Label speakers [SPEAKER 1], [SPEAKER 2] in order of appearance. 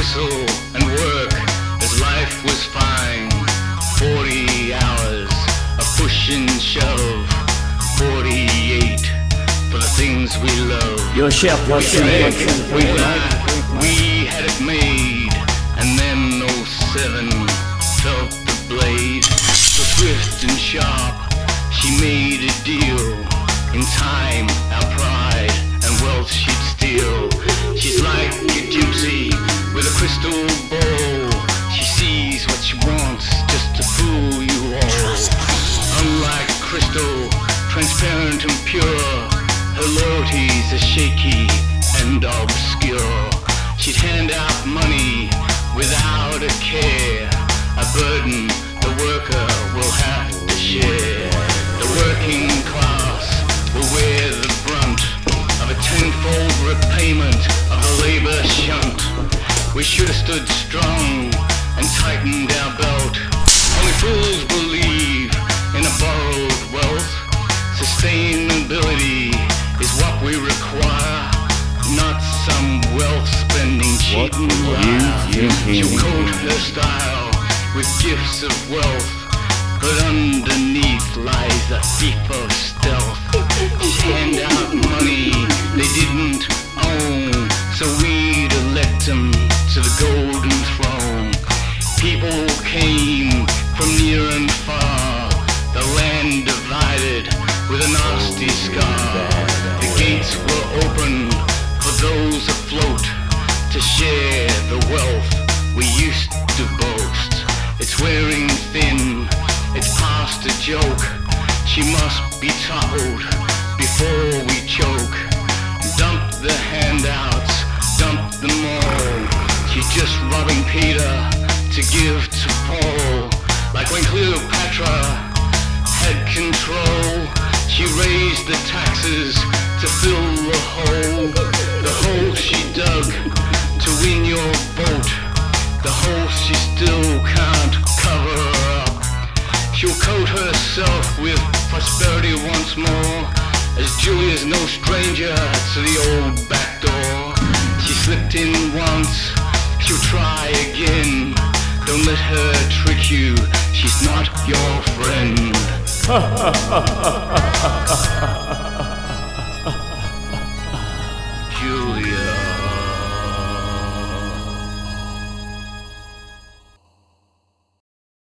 [SPEAKER 1] hustle and work as life was fine. 40 hours of push and shove, 48 for the things we love.
[SPEAKER 2] Your chef was
[SPEAKER 1] we thought we had it made, and then 07 felt the blade. So swift and sharp, she made a deal. In time, our pride and wealth she'd steal. She's like a gypsy with a crystal ball. She sees what she wants just to fool you all. Unlike crystal, transparent and pure, her loyalties are shaky and obscure. She'd hand out money without a care, a burden the worker will have to share. The working class will wear the brunt of a tenfold repayment of the labor shunt. We should have stood strong and tightened our belt. Only fools believe in a borrowed wealth. Sustainability is what we require, not some wealth-spending cheat and liar. She'll coat her style with gifts of wealth, but underneath lies a thief of stealth. She'd hand out money they didn't own, so we'd elect them to the golden throne. People came from near and far, the land divided with a nasty scar. The gates were open for those afloat to share the wealth we used to boast. It's wearing thin, it's past a joke. She must be toppled before we choke. Dump the handouts, dump them all. She's just robbing Peter to give to Paul. Like when Cleopatra had control, she raised the taxes to fill the hole she dug to win your vote, the hole she still can't cover up. She'll coat herself with prosperity once more, as Julia's no stranger to the old back door. She slipped in once, she'll try again. Don't let her trick you, she's not your friend.